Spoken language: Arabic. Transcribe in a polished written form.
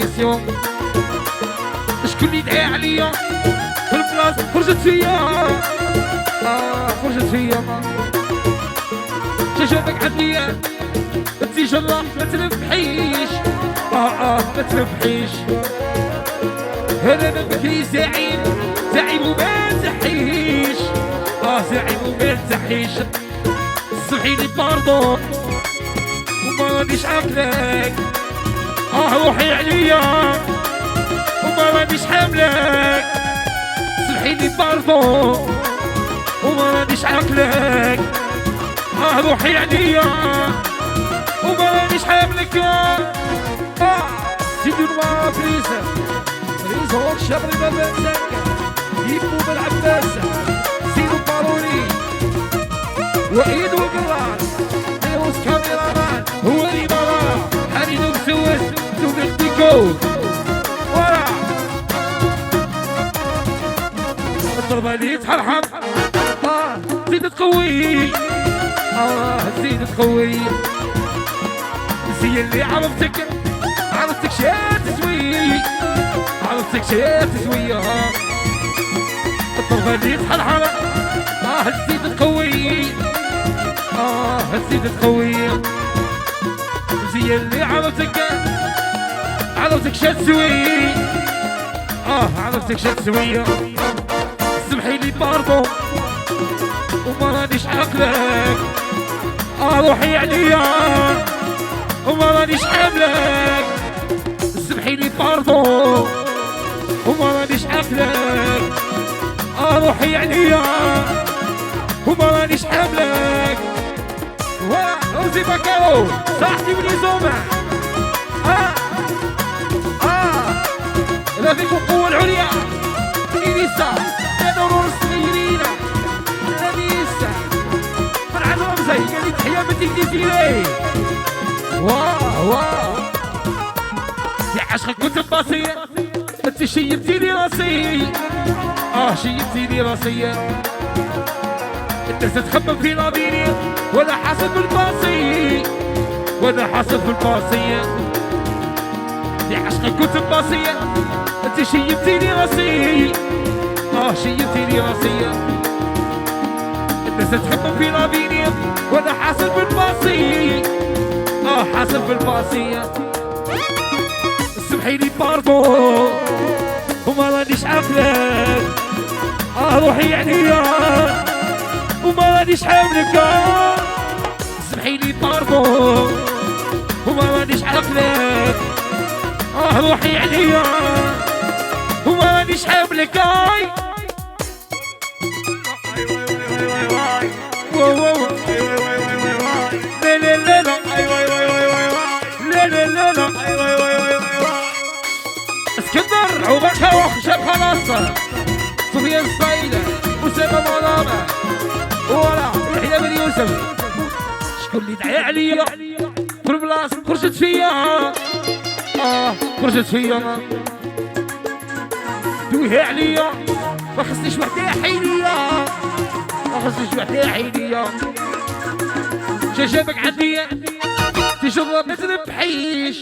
كونيكسيون. شكون اللي دعا عليا في البلاصة خرجت فيا خرجت فيا شاشاتك عنديا انتي جرة ما تربحيش ما تربحيش. انا بكري زعيم وما نزحيش زعيم وما نزحيش. سمحيلي باردون وما رانيش عاقلك روحي عليا وما رانيش حاملك. سمحيلي باردون وما رانيش عاقلك روحي عليا وما رانيش حاملك. سيدي نوار فريزة هو الشاب اللي ما بنساك يبو بالعباس سيدو باروني وعيد وقرار فيروس كاميرامان هو اللي مراه حنين ومسوس وبيختيكو ورا الضربة اللي تحرحم زيد تقوي زيد تقوي. زي اللي عرفتك شات تسوي عرفتك شات تسوي. الضربة اللي تحرحم زيد تقوي زيد تقوي. زي اللي عرفتك شات تسوي عرفتك شات تسوي. سمحيلي باردون وما رانيش عاقلك روحي عليا وما رانيش حاملك. سمحيلي باردون وما رانيش عاقلك روحي عليا وما رانيش حاملك. روزي باكاو صاحبي بني زومع لا فيكم القوة العليا إليسا نور الصغيرين إليسا فرعان رمزي قال لي تحيا بنتي جديدي. واو يا عشقك كنت باصية انت شيبتيني راسي شيبتيني راسي. انت تتخبى في لابيني ولا حاسد بالباصي ولا حاسد بالباصية. يا عشقك كنت باصية انت شيبتيني راسي شيبتيني راسي. انت تتخبى في لابيني ولا حاسد بالباصي حاسد بالباصية. سمحيلي باردون وما رانيش عاقلك روحي عليا وما رانيش حاملك. سمحيلي باردون وما رانيش عاقلك روحي عليا وما رانيش حاملك. اسكندر عوبك وخشب خلاص صفيان الصايلة وسامة مظلمة ورا يحيى بن يوسف. شكون اللي دعا عليا في البلاصة خرجت فيا خرجت فيا. دويها عليا ما خصنيش وحدة حيليا ما خصنيش وحدة حيليا. شاشاتك عندي تجرب ما تربحيش